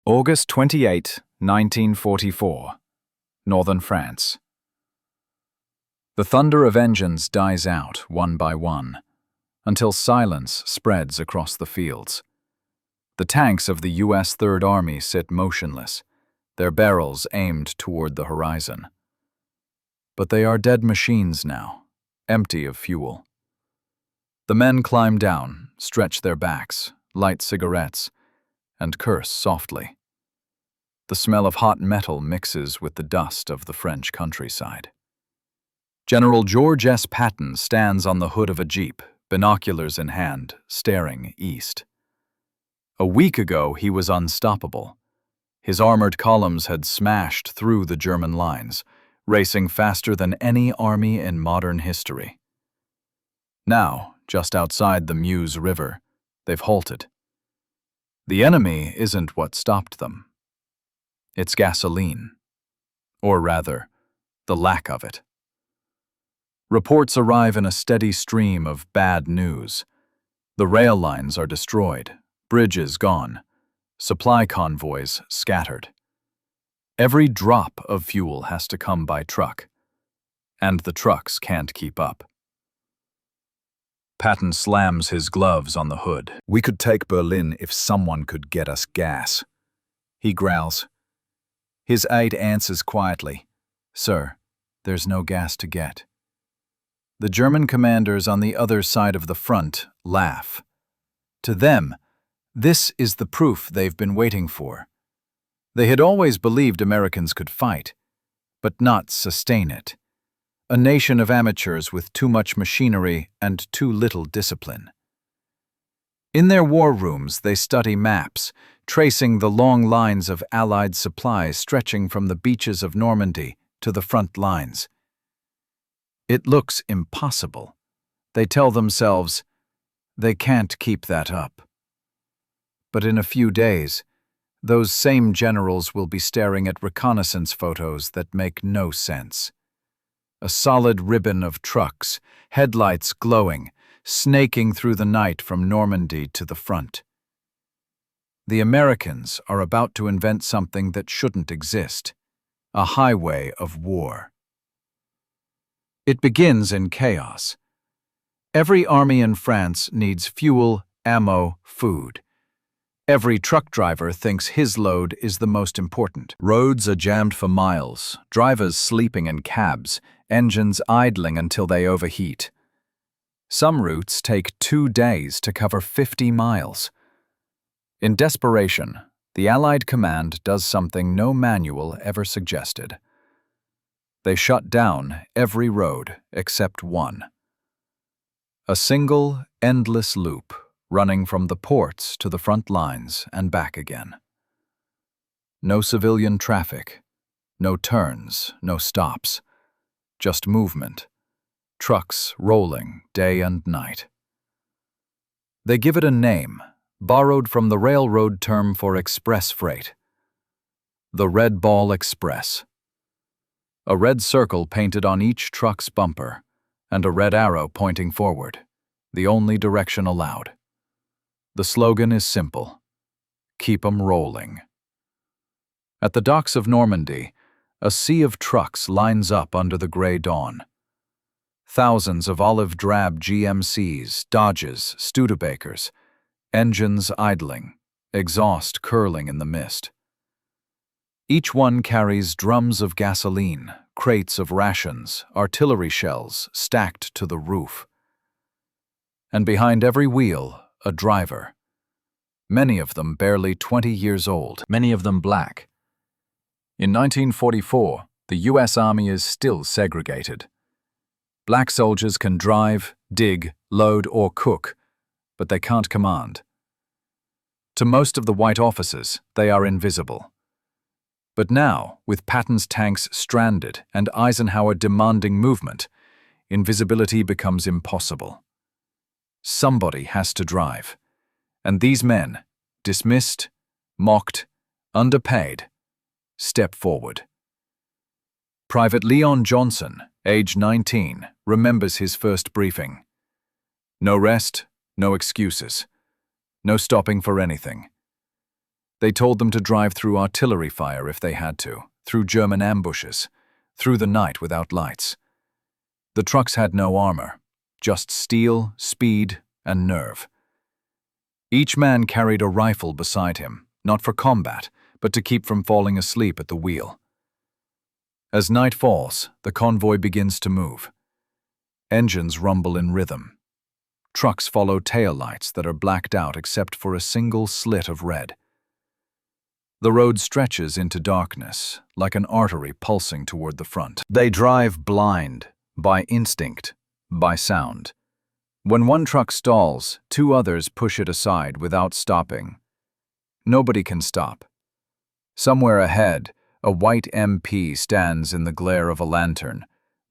August 28, 1944, Northern France. The thunder of engines dies out one by one, until silence spreads across the fields. The tanks of the U.S. Third Army sit motionless, their barrels aimed toward the horizon. But they are dead machines now, empty of fuel. The men climb down, stretch their backs, light cigarettes, and curse softly. The smell of hot metal mixes with the dust of the French countryside. General George S. Patton stands on the hood of a jeep, binoculars in hand, staring east. A week ago he was unstoppable. His armored columns had smashed through the German lines, racing faster than any army in modern history. Now, just outside the Meuse River, they've halted. The enemy isn't what stopped them. It's gasoline. Or rather, the lack of it. Reports arrive in a steady stream of bad news. The rail lines are destroyed, bridges gone, supply convoys scattered. Every drop of fuel has to come by truck, and the trucks can't keep up. Patton slams his gloves on the hood. "We could take Berlin if someone could get us gas," he growls. His aide answers quietly, "Sir, there's no gas to get." The German commanders on the other side of the front laugh. To them, this is the proof they've been waiting for. They had always believed Americans could fight, but not sustain it. A nation of amateurs with too much machinery and too little discipline. In their war rooms, they study maps, tracing the long lines of Allied supplies stretching from the beaches of Normandy to the front lines. It looks impossible. They tell themselves, they can't keep that up. But in a few days, those same generals will be staring at reconnaissance photos that make no sense. A solid ribbon of trucks, headlights glowing, snaking through the night from Normandy to the front. The Americans are about to invent something that shouldn't exist, a highway of war. It begins in chaos. Every army in France needs fuel, ammo, food. Every truck driver thinks his load is the most important. Roads are jammed for miles, drivers sleeping in cabs, engines idling until they overheat. Some routes take 2 days to cover 50 miles. In desperation, the Allied command does something no manual ever suggested. They shut down every road except one. A single, endless loop running from the ports to the front lines and back again. No civilian traffic, no turns, no stops, just movement, trucks rolling day and night. They give it a name, borrowed from the railroad term for express freight. The Red Ball Express. A red circle painted on each truck's bumper, and a red arrow pointing forward, the only direction allowed. The slogan is simple: keep 'em rolling. At the docks of Normandy, a sea of trucks lines up under the gray dawn. Thousands of olive-drab GMCs, Dodges, Studebakers, engines idling, exhaust curling in the mist. Each one carries drums of gasoline, crates of rations, artillery shells stacked to the roof. And behind every wheel, a driver. Many of them barely 20 years old, many of them black. In 1944, the U.S. Army is still segregated. Black soldiers can drive, dig, load, or cook, but they can't command. To most of the white officers, they are invisible. But now, with Patton's tanks stranded and Eisenhower demanding movement, invisibility becomes impossible. Somebody has to drive. And these men, dismissed, mocked, underpaid, step forward. Private Leon Johnson, age 19, remembers his first briefing. No rest, no excuses. No stopping for anything. They told them to drive through artillery fire if they had to, through German ambushes, through the night without lights. The trucks had no armor, just steel, speed, and nerve. Each man carried a rifle beside him, not for combat, but to keep from falling asleep at the wheel. As night falls, the convoy begins to move. Engines rumble in rhythm. Trucks follow taillights that are blacked out except for a single slit of red. The road stretches into darkness, like an artery pulsing toward the front. They drive blind, by instinct, by sound. When one truck stalls, two others push it aside without stopping. Nobody can stop. Somewhere ahead, a white MP stands in the glare of a lantern,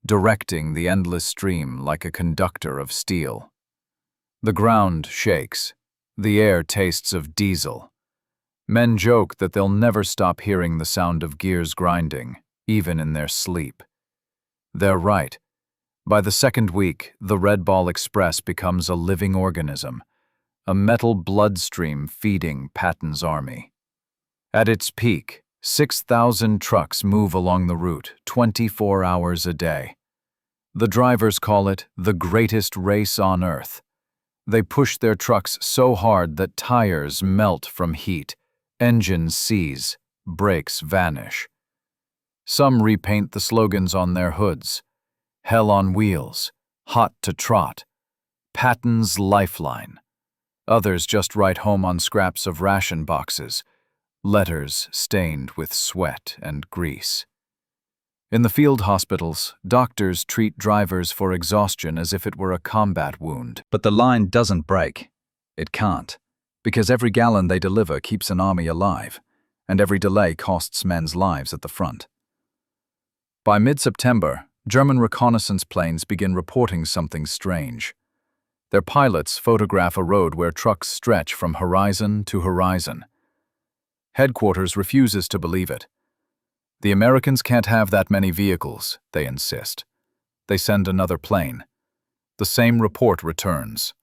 directing the endless stream like a conductor of steel. The ground shakes. The air tastes of diesel. Men joke that they'll never stop hearing the sound of gears grinding, even in their sleep. They're right. By the second week, the Red Ball Express becomes a living organism, a metal bloodstream feeding Patton's army. At its peak, 6,000 trucks move along the route 24 hours a day. The drivers call it the greatest race on Earth. They push their trucks so hard that tires melt from heat, engines seize, brakes vanish. Some repaint the slogans on their hoods: Hell on Wheels, Hot to Trot, Patton's Lifeline. Others just write home on scraps of ration boxes, letters stained with sweat and grease. In the field hospitals, doctors treat drivers for exhaustion as if it were a combat wound. But the line doesn't break. It can't, because every gallon they deliver keeps an army alive, and every delay costs men's lives at the front. By mid-September, German reconnaissance planes begin reporting something strange. Their pilots photograph a road where trucks stretch from horizon to horizon. Headquarters refuses to believe it. The Americans can't have that many vehicles, they insist. They send another plane. The same report returns.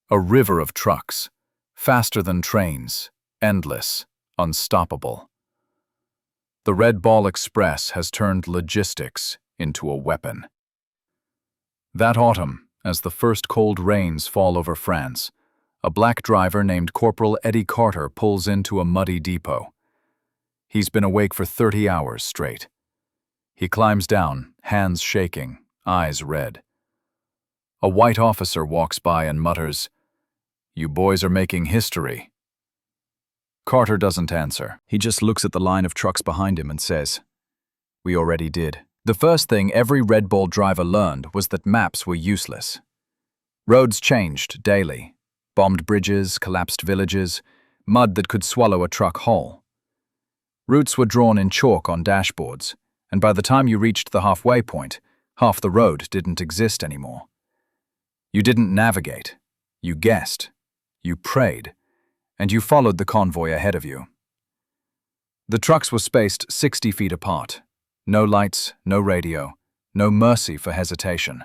A river of trucks, faster than trains, endless, unstoppable. The Red Ball Express has turned logistics into a weapon. That autumn, as the first cold rains fall over France, a black driver named Corporal Eddie Carter pulls into a muddy depot. He's been awake for 30 hours straight. He climbs down, hands shaking, eyes red. A white officer walks by and mutters, "You boys are making history." Carter doesn't answer. He just looks at the line of trucks behind him and says, "We already did." The first thing every Red Ball driver learned was that maps were useless. Roads changed daily. Bombed bridges, collapsed villages, mud that could swallow a truck whole. Routes were drawn in chalk on dashboards, and by the time you reached the halfway point, half the road didn't exist anymore. You didn't navigate. You guessed. You prayed. And you followed the convoy ahead of you. The trucks were spaced 60 feet apart. No lights, no radio, no mercy for hesitation.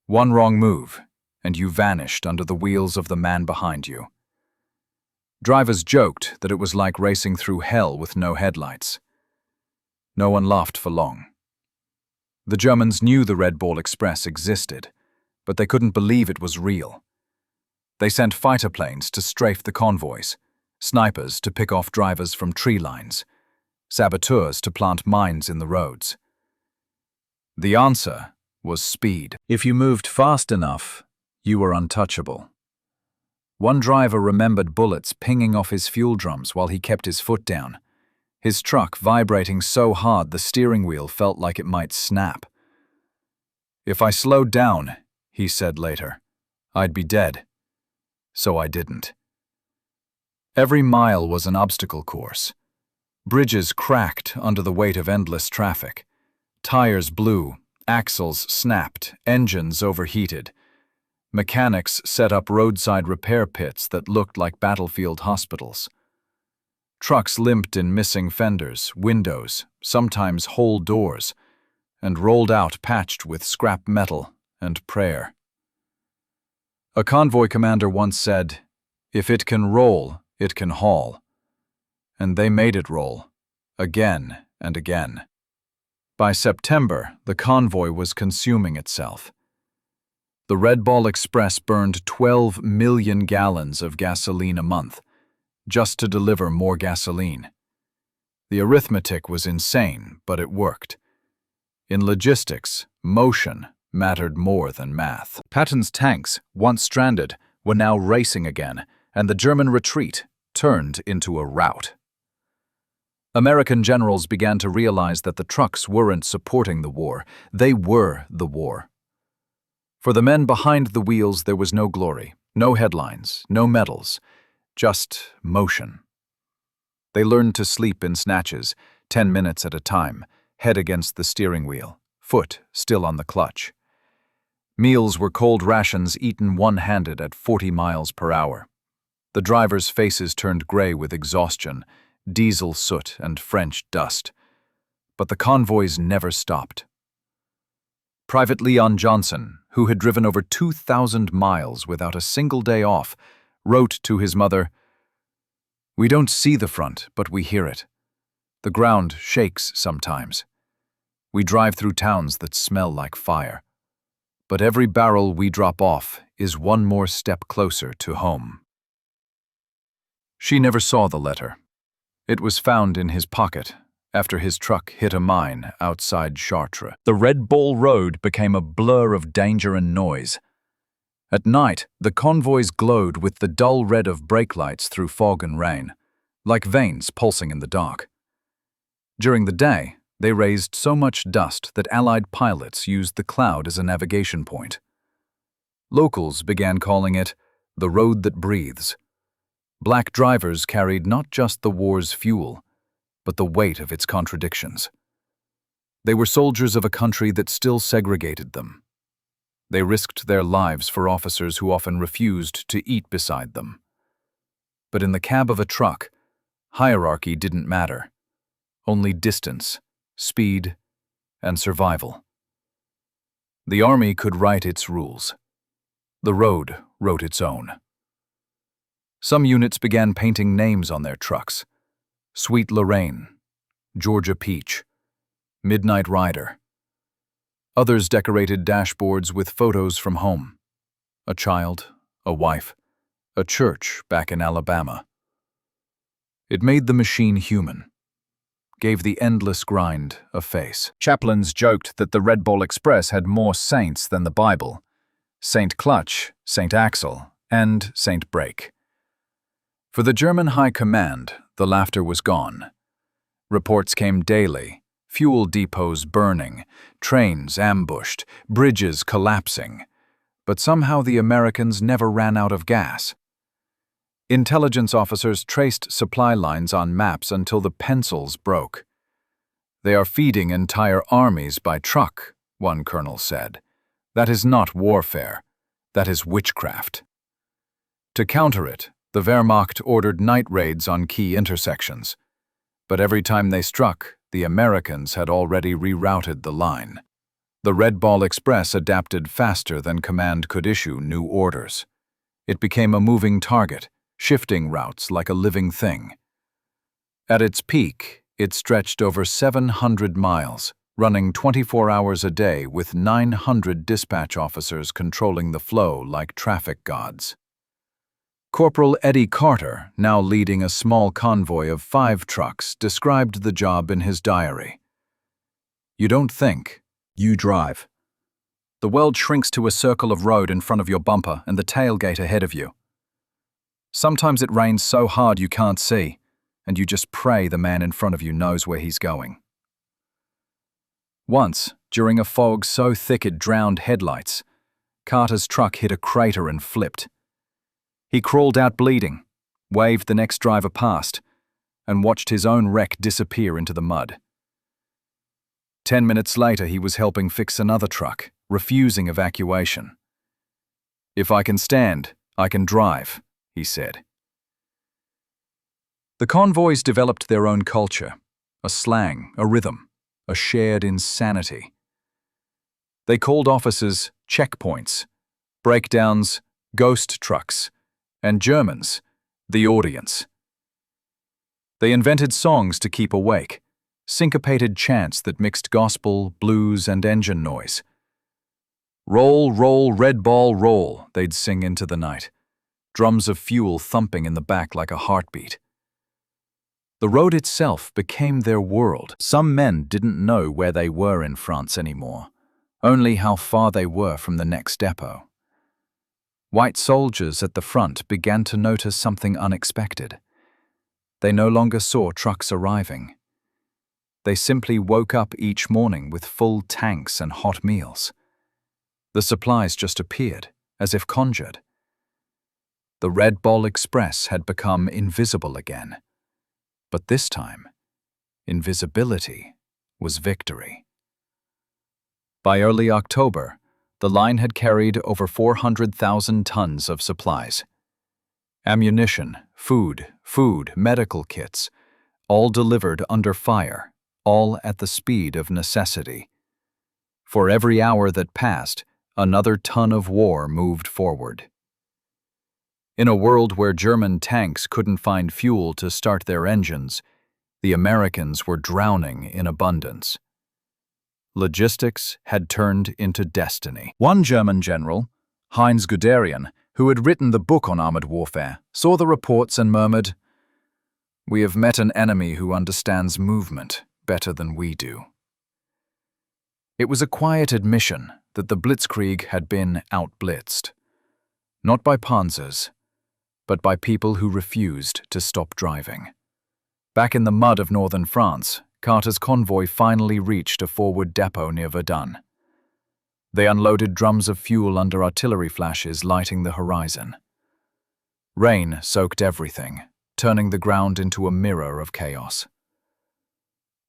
One wrong move, and you vanished under the wheels of the man behind you. Drivers joked that it was like racing through hell with no headlights. No one laughed for long. The Germans knew the Red Ball Express existed, but they couldn't believe it was real. They sent fighter planes to strafe the convoys, snipers to pick off drivers from tree lines, saboteurs to plant mines in the roads. The answer was speed. If you moved fast enough, you were untouchable. One driver remembered bullets pinging off his fuel drums while he kept his foot down, his truck vibrating so hard the steering wheel felt like it might snap. "If I slowed down," he said later, "I'd be dead." So I didn't. Every mile was an obstacle course. Bridges cracked under the weight of endless traffic. Tires blew, axles snapped, engines overheated. Mechanics set up roadside repair pits that looked like battlefield hospitals. Trucks limped in missing fenders, windows, sometimes whole doors, and rolled out patched with scrap metal and prayer. A convoy commander once said, "If it can roll, it can haul." and they made it roll, again and again. By September, the convoy was consuming itself. The Red Ball Express burned 12 million gallons of gasoline a month, just to deliver more gasoline. The arithmetic was insane, but it worked. In logistics, motion mattered more than math. Patton's tanks, once stranded, were now racing again, and the German retreat turned into a rout. American generals began to realize that the trucks weren't supporting the war, they were the war. For the men behind the wheels, there was no glory, no headlines, no medals, just motion. They learned to sleep in snatches, 10 minutes at a time, head against the steering wheel, foot still on the clutch. Meals were cold rations eaten one-handed at 40 miles per hour. The drivers' faces turned gray with exhaustion, diesel soot and French dust. But the convoys never stopped. Private Leon Johnson, who had driven over 2,000 miles without a single day off, wrote to his mother, "We don't see the front, but we hear it. The ground shakes sometimes. We drive through towns that smell like fire. But every barrel we drop off is one more step closer to home." She never saw the letter. It was found in his pocket after his truck hit a mine outside Chartres. The Red Ball Road became a blur of danger and noise. At night, the convoys glowed with the dull red of brake lights through fog and rain, like veins pulsing in the dark. During the day, they raised so much dust that Allied pilots used the cloud as a navigation point. Locals began calling it the road that breathes. Black drivers carried not just the war's fuel, but the weight of its contradictions. They were soldiers of a country that still segregated them. They risked their lives for officers who often refused to eat beside them. But in the cab of a truck, hierarchy didn't matter. Only distance, speed, and survival. The army could write its rules. The road wrote its own. Some units began painting names on their trucks. Sweet Lorraine, Georgia Peach, Midnight Rider. Others decorated dashboards with photos from home. A child, a wife, a church back in Alabama. It made the machine human, gave the endless grind a face. Chaplains joked that the Red Ball Express had more saints than the Bible. Saint Clutch, Saint Axel, and Saint Brake. For the German High Command, the laughter was gone. Reports came daily, fuel depots burning, trains ambushed, bridges collapsing. But somehow the Americans never ran out of gas. Intelligence officers traced supply lines on maps until the pencils broke. "They are feeding entire armies by truck," one colonel said. "That is not warfare. That is witchcraft." To counter it, the Wehrmacht ordered night raids on key intersections. But every time they struck, the Americans had already rerouted the line. The Red Ball Express adapted faster than command could issue new orders. It became a moving target, shifting routes like a living thing. At its peak, it stretched over 700 miles, running 24 hours a day with 900 dispatch officers controlling the flow like traffic gods. Corporal Eddie Carter, now leading a small convoy of 5 trucks, described the job in his diary. "You don't think, you drive. The world shrinks to a circle of road in front of your bumper and the tailgate ahead of you. Sometimes it rains so hard you can't see, and you just pray the man in front of you knows where he's going." Once, during a fog so thick it drowned headlights, Carter's truck hit a crater and flipped. He crawled out bleeding, waved the next driver past, and watched his own wreck disappear into the mud. 10 minutes later, he was helping fix another truck, refusing evacuation. "If I can stand, I can drive," he said. The convoys developed their own culture, a slang, a rhythm, a shared insanity. They called officers checkpoints, breakdowns, ghost trucks, and Germans, the audience. They invented songs to keep awake, syncopated chants that mixed gospel, blues, and engine noise. "Roll, roll, red ball, roll," they'd sing into the night, drums of fuel thumping in the back like a heartbeat. The road itself became their world. Some men didn't know where they were in France anymore, only how far they were from the next depot. White soldiers at the front began to notice something unexpected. They no longer saw trucks arriving. They simply woke up each morning with full tanks and hot meals. The supplies just appeared, as if conjured. The Red Ball Express had become invisible again. But this time, invisibility was victory. By early October, the line had carried over 400,000 tons of supplies. Ammunition, food, medical kits, all delivered under fire, all at the speed of necessity. For every hour that passed, another ton of war moved forward. In a world where German tanks couldn't find fuel to start their engines, the Americans were drowning in abundance. Logistics had turned into destiny. One German general, Heinz Guderian, who had written the book on armored warfare, saw the reports and murmured, "We have met an enemy who understands movement better than we do." It was a quiet admission that the Blitzkrieg had been outblitzed, not by panzers, but by people who refused to stop driving. Back in the mud of northern France, Carter's convoy finally reached a forward depot near Verdun. They unloaded drums of fuel under artillery flashes lighting the horizon. Rain soaked everything, turning the ground into a mirror of chaos.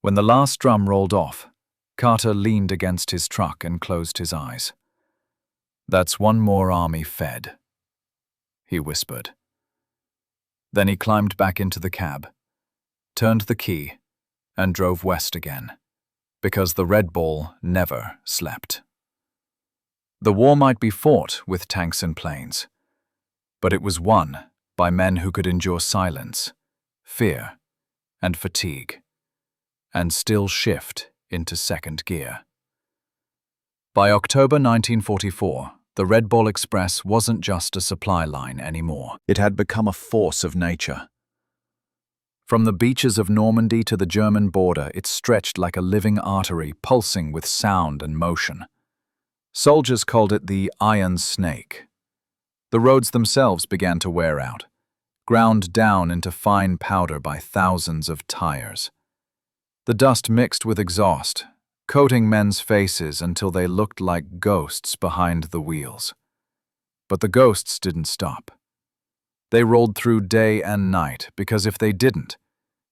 When the last drum rolled off, Carter leaned against his truck and closed his eyes. "That's one more army fed," he whispered. Then he climbed back into the cab, turned the key, and drove west again, because the Red Ball never slept. The war might be fought with tanks and planes, but it was won by men who could endure silence, fear, and fatigue, and still shift into second gear. By October 1944, the Red Ball Express wasn't just a supply line anymore. It had become a force of nature. From the beaches of Normandy to the German border, it stretched like a living artery, pulsing with sound and motion. Soldiers called it the Iron Snake. The roads themselves began to wear out, ground down into fine powder by thousands of tires. The dust mixed with exhaust, coating men's faces until they looked like ghosts behind the wheels. But the ghosts didn't stop. They rolled through day and night because if they didn't,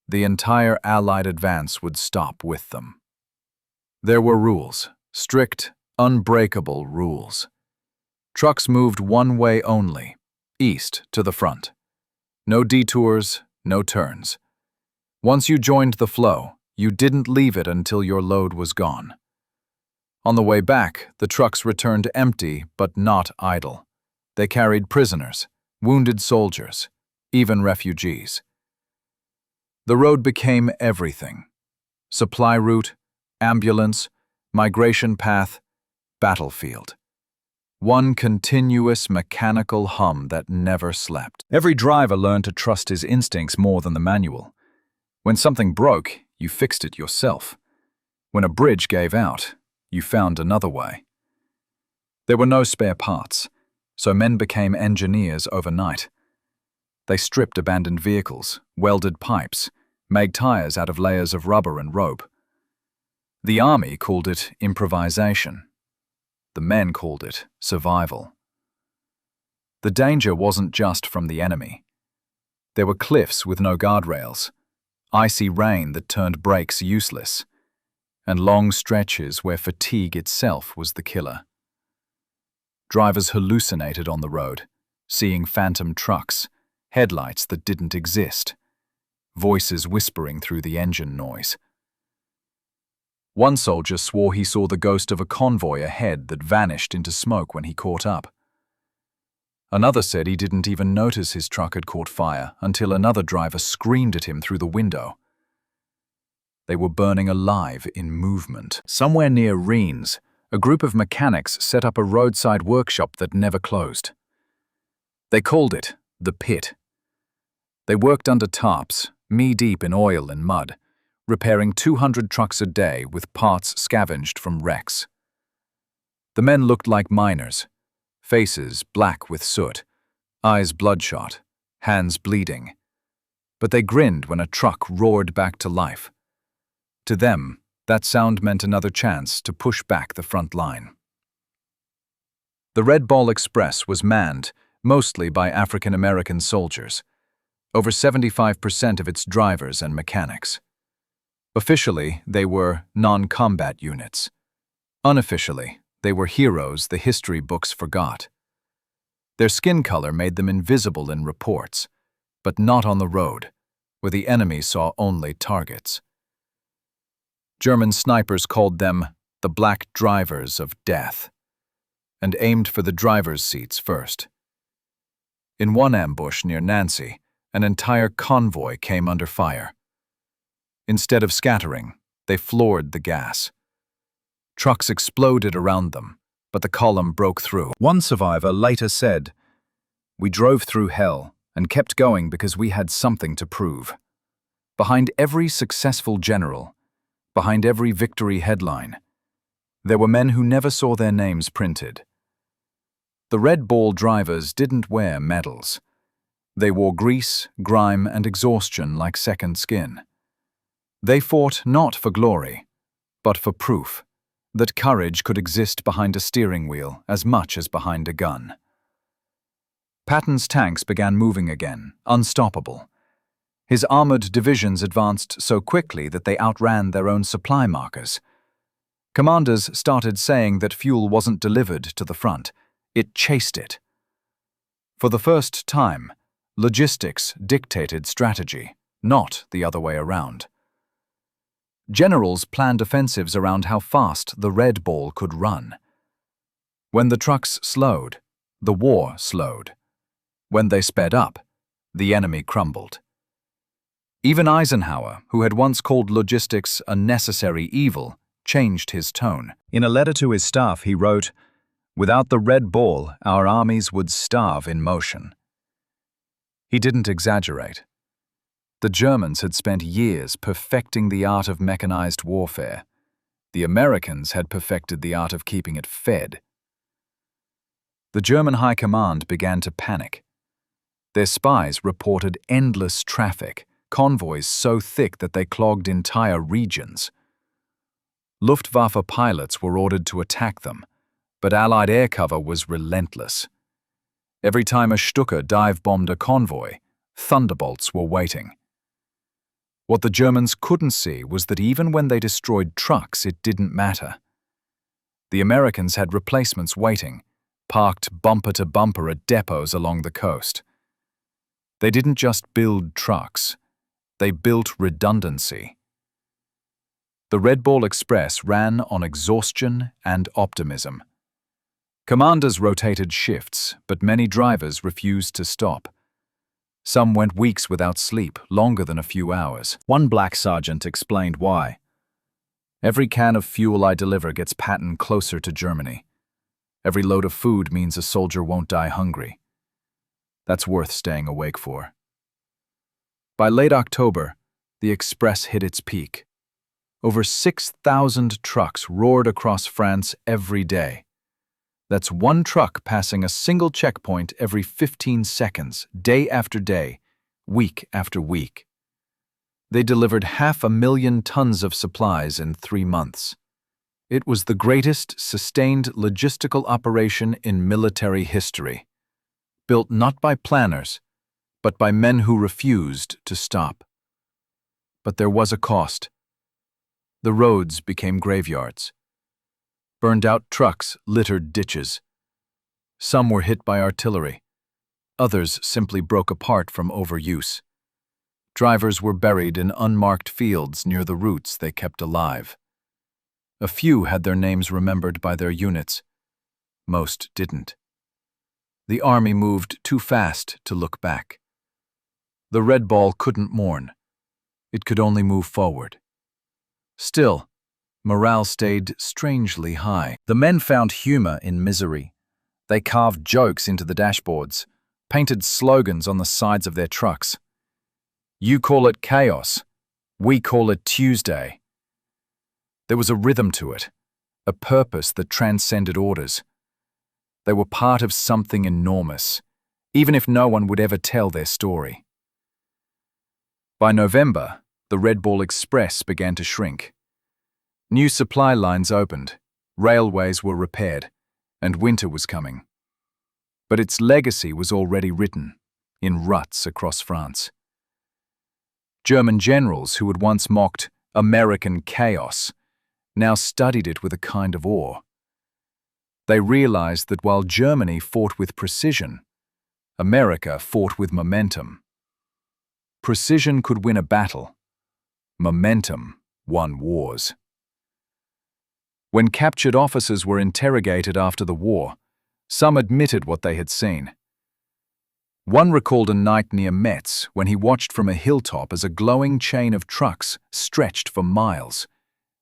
the entire Allied advance would stop with them. There were rules, strict, unbreakable rules. Trucks moved one way only, east to the front. No detours, no turns. Once you joined the flow, you didn't leave it until your load was gone. On the way back, the trucks returned empty but not idle. They carried prisoners, wounded soldiers, even refugees. The road became everything: supply route, ambulance, migration path, battlefield. One continuous mechanical hum that never slept. Every driver learned to trust his instincts more than the manual. When something broke, you fixed it yourself. When a bridge gave out, you found another way. There were no spare parts, so men became engineers overnight. They stripped abandoned vehicles, welded pipes, made tires out of layers of rubber and rope. The army called it improvisation. The men called it survival. The danger wasn't just from the enemy. There were cliffs with no guardrails, icy rain that turned brakes useless, and long stretches where fatigue itself was the killer. Drivers hallucinated on the road, seeing phantom trucks, headlights that didn't exist, voices whispering through the engine noise. One soldier swore he saw the ghost of a convoy ahead that vanished into smoke when he caught up. Another said he didn't even notice his truck had caught fire until another driver screamed at him through the window. They were burning alive in movement. Somewhere near Rennes, a group of mechanics set up a roadside workshop that never closed. They called it the Pit. They worked under tarps, knee-deep in oil and mud, repairing 200 trucks a day with parts scavenged from wrecks. The men looked like miners, faces black with soot, eyes bloodshot, hands bleeding. But they grinned when a truck roared back to life. To them, that sound meant another chance to push back the front line. The Red Ball Express was manned mostly by African American soldiers, over 75% of its drivers and mechanics. Officially, they were non-combat units. Unofficially, they were heroes the history books forgot. Their skin color made them invisible in reports, but not on the road, where the enemy saw only targets. German snipers called them the Black Drivers of Death, and aimed for the driver's seats first. In one ambush near Nancy, an entire convoy came under fire. Instead of scattering, they floored the gas. Trucks exploded around them, but the column broke through. One survivor later said, "We drove through hell and kept going because we had something to prove." Behind every successful general, behind every victory headline, there were men who never saw their names printed. The Red Ball drivers didn't wear medals. They wore grease, grime, and exhaustion like second skin. They fought not for glory, but for proof that courage could exist behind a steering wheel as much as behind a gun. Patton's tanks began moving again, unstoppable. His armored divisions advanced so quickly that they outran their own supply markers. Commanders started saying that fuel wasn't delivered to the front, it chased it. For the first time, logistics dictated strategy, not the other way around. Generals planned offensives around how fast the Red Ball could run. When the trucks slowed, the war slowed. When they sped up, the enemy crumbled. Even Eisenhower, who had once called logistics a necessary evil, changed his tone. In a letter to his staff, he wrote, "Without the Red Ball, our armies would starve in motion." He didn't exaggerate. The Germans had spent years perfecting the art of mechanized warfare. The Americans had perfected the art of keeping it fed. The German high command began to panic. Their spies reported endless traffic, convoys so thick that they clogged entire regions. Luftwaffe pilots were ordered to attack them, but Allied air cover was relentless. Every time a Stuka dive-bombed a convoy, thunderbolts were waiting. What the Germans couldn't see was that even when they destroyed trucks, it didn't matter. The Americans had replacements waiting, parked bumper to bumper at depots along the coast. They didn't just build trucks, they built redundancy. The Red Ball Express ran on exhaustion and optimism. Commanders rotated shifts, but many drivers refused to stop. Some went weeks without sleep, longer than a few hours. One black sergeant explained why. "Every can of fuel I deliver gets Patton closer to Germany. Every load of food means a soldier won't die hungry. That's worth staying awake for." By late October, the Express hit its peak. Over 6,000 trucks roared across France every day. That's one truck passing a single checkpoint every 15 seconds, day after day, week after week. They delivered 500,000 tons of supplies in 3 months. It was the greatest sustained logistical operation in military history, built not by planners, but by men who refused to stop. But there was a cost. The roads became graveyards. Burned-out trucks littered ditches. Some were hit by artillery. Others simply broke apart from overuse. Drivers were buried in unmarked fields near the routes they kept alive. A few had their names remembered by their units. Most didn't. The army moved too fast to look back. The red ball couldn't mourn. It could only move forward. Still, morale stayed strangely high. The men found humor in misery. They carved jokes into the dashboards, painted slogans on the sides of their trucks. You call it chaos. We call it Tuesday. There was a rhythm to it, a purpose that transcended orders. They were part of something enormous, even if no one would ever tell their story. By November, the Red Ball Express began to shrink. New supply lines opened, railways were repaired, and winter was coming. But its legacy was already written, in ruts across France. German generals who had once mocked American chaos now studied it with a kind of awe. They realized that while Germany fought with precision, America fought with momentum. Precision could win a battle. Momentum won wars. When captured officers were interrogated after the war, some admitted what they had seen. One recalled a night near Metz when he watched from a hilltop as a glowing chain of trucks stretched for miles,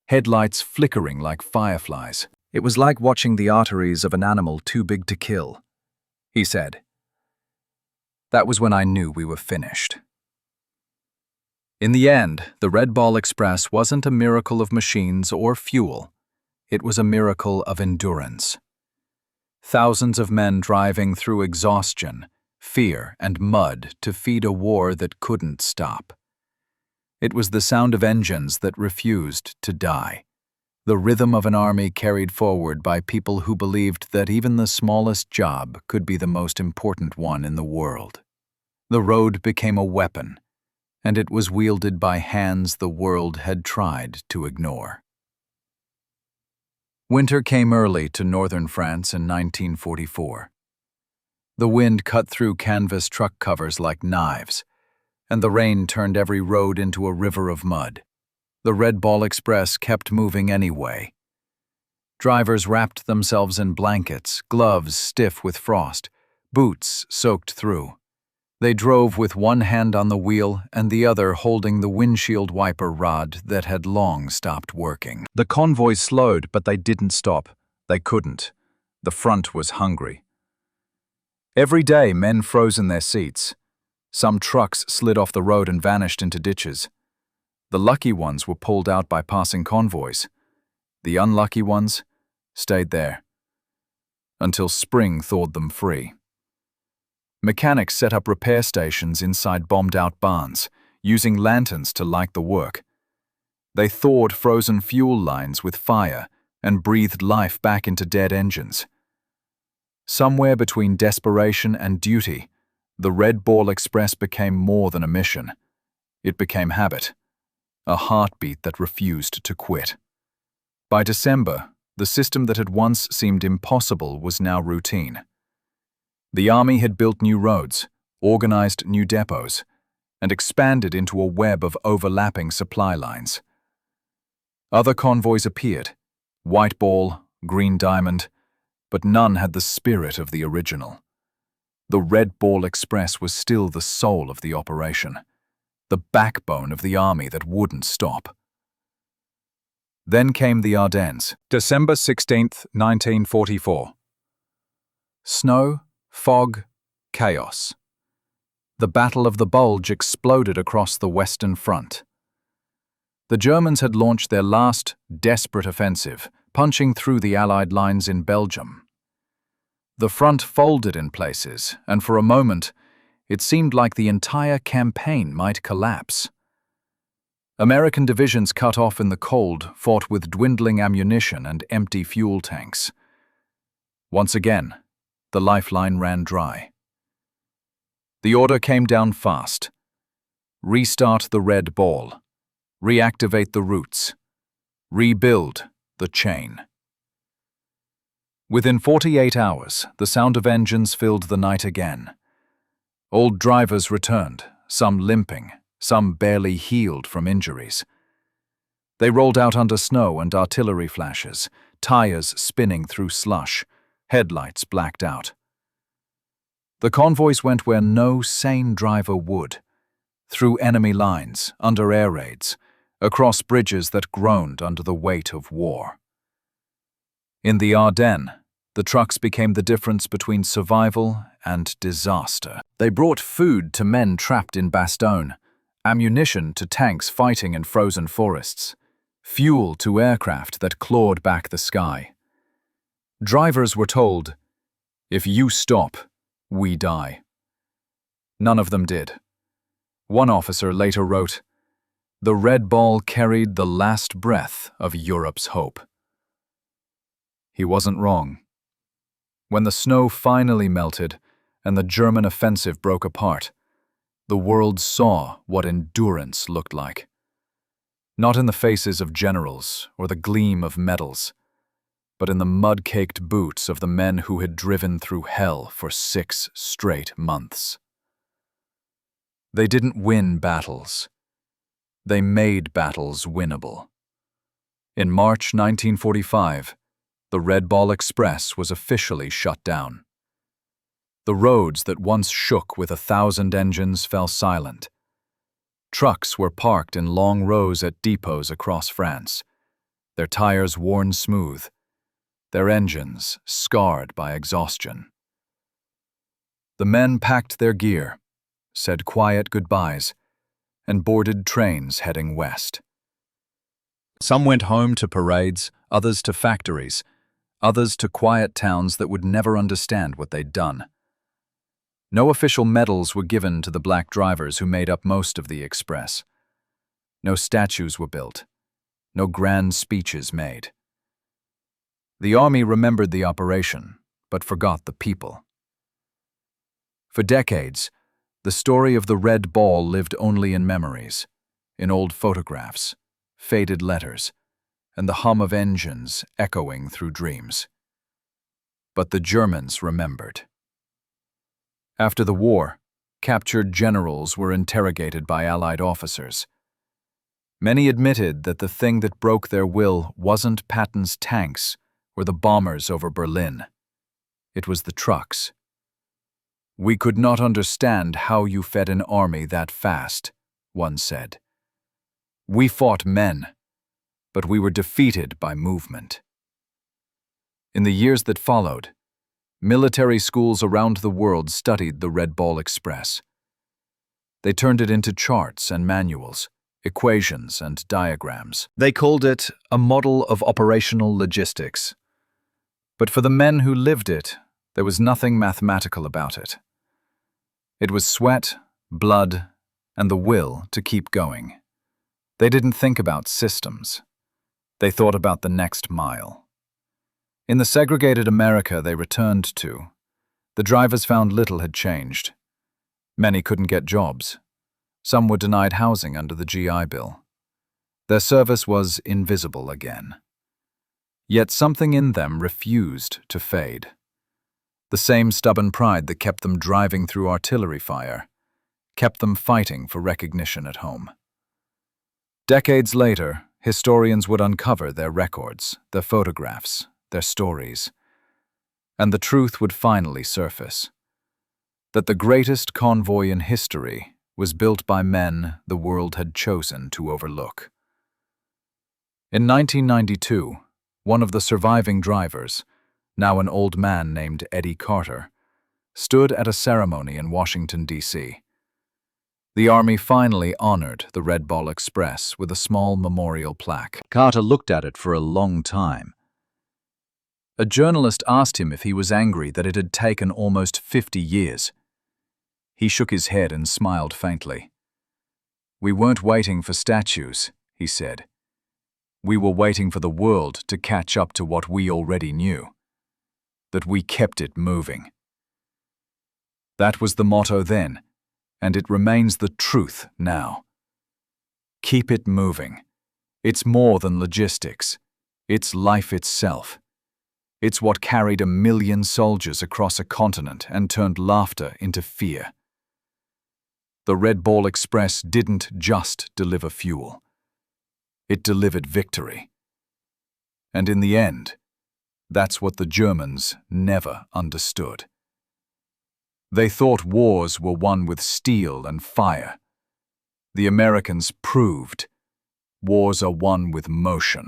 headlights flickering like fireflies. It was like watching the arteries of an animal too big to kill, he said. That was when I knew we were finished. In the end, the Red Ball Express wasn't a miracle of machines or fuel. It was a miracle of endurance. Thousands of men driving through exhaustion, fear, and mud to feed a war that couldn't stop. It was the sound of engines that refused to die, the rhythm of an army carried forward by people who believed that even the smallest job could be the most important one in the world. The road became a weapon, and it was wielded by hands the world had tried to ignore. Winter came early to northern France in 1944. The wind cut through canvas truck covers like knives, and the rain turned every road into a river of mud. The Red Ball Express kept moving anyway. Drivers wrapped themselves in blankets, gloves stiff with frost, boots soaked through. They drove with one hand on the wheel and the other holding the windshield wiper rod that had long stopped working. The convoys slowed, but they didn't stop. They couldn't. The front was hungry. Every day, men froze in their seats. Some trucks slid off the road and vanished into ditches. The lucky ones were pulled out by passing convoys. The unlucky ones stayed there until spring thawed them free. Mechanics set up repair stations inside bombed-out barns, using lanterns to light the work. They thawed frozen fuel lines with fire and breathed life back into dead engines. Somewhere between desperation and duty, the Red Ball Express became more than a mission. It became habit, a heartbeat that refused to quit. By December, the system that had once seemed impossible was now routine. The army had built new roads, organized new depots, and expanded into a web of overlapping supply lines. Other convoys appeared, White Ball, Green Diamond, but none had the spirit of the original. The Red Ball Express was still the soul of the operation, the backbone of the army that wouldn't stop. Then came the Ardennes, December 16, 1944. Snow, fog, chaos. The Battle of the Bulge exploded across the Western Front. The Germans had launched their last, desperate offensive, punching through the Allied lines in Belgium. The front folded in places, and for a moment, it seemed like the entire campaign might collapse. American divisions cut off in the cold fought with dwindling ammunition and empty fuel tanks. Once again, the lifeline ran dry. The order came down fast. Restart the Red Ball. Reactivate the routes. Rebuild the chain. Within 48 hours, the sound of engines filled the night again. Old drivers returned, some limping, some barely healed from injuries. They rolled out under snow and artillery flashes, tires spinning through slush, headlights blacked out. The convoys went where no sane driver would, through enemy lines, under air raids, across bridges that groaned under the weight of war. In the Ardennes, the trucks became the difference between survival and disaster. They brought food to men trapped in Bastogne, ammunition to tanks fighting in frozen forests, fuel to aircraft that clawed back the sky. Drivers were told, "If you stop, we die." None of them did. One officer later wrote, "The red ball carried the last breath of Europe's hope." He wasn't wrong. When the snow finally melted and the German offensive broke apart, the world saw what endurance looked like. Not in the faces of generals or the gleam of medals, but in the mud-caked boots of the men who had driven through hell for 6 straight months. They didn't win battles. They made battles winnable. In March 1945, the Red Ball Express was officially shut down. The roads that once shook with 1,000 engines fell silent. Trucks were parked in long rows at depots across France, their tires worn smooth, their engines scarred by exhaustion. The men packed their gear, said quiet goodbyes, and boarded trains heading west. Some went home to parades, others to factories, others to quiet towns that would never understand what they'd done. No official medals were given to the black drivers who made up most of the express. No statues were built, no grand speeches made. The army remembered the operation, but forgot the people. For decades, the story of the Red Ball lived only in memories, in old photographs, faded letters, and the hum of engines echoing through dreams. But the Germans remembered. After the war, captured generals were interrogated by Allied officers. Many admitted that the thing that broke their will wasn't Patton's tanks or the bombers over Berlin. It was the trucks. "We could not understand how you fed an army that fast," one said. "We fought men, but we were defeated by movement." In the years that followed, military schools around the world studied the Red Ball Express. They turned it into charts and manuals, equations and diagrams. They called it a model of operational logistics. But for the men who lived it, there was nothing mathematical about it. It was sweat, blood, and the will to keep going. They didn't think about systems. They thought about the next mile. In the segregated America they returned to, the drivers found little had changed. Many couldn't get jobs. Some were denied housing under the GI Bill. Their service was invisible again. Yet something in them refused to fade. The same stubborn pride that kept them driving through artillery fire, kept them fighting for recognition at home. Decades later, historians would uncover their records, their photographs, their stories. And the truth would finally surface. That the greatest convoy in history was built by men the world had chosen to overlook. In 1992, one of the surviving drivers, now an old man named Eddie Carter, stood at a ceremony in Washington, D.C. The Army finally honored the Red Ball Express with a small memorial plaque. Carter looked at it for a long time. A journalist asked him if he was angry that it had taken almost 50 years. He shook his head and smiled faintly. "We weren't waiting for statues," he said. "We were waiting for the world to catch up to what we already knew. That we kept it moving." That was the motto then, and it remains the truth now. Keep it moving. It's more than logistics. It's life itself. It's what carried 1 million soldiers across a continent and turned laughter into fear. The Red Ball Express didn't just deliver fuel. It delivered victory. And in the end, that's what the Germans never understood. They thought wars were won with steel and fire. The Americans proved wars are won with motion.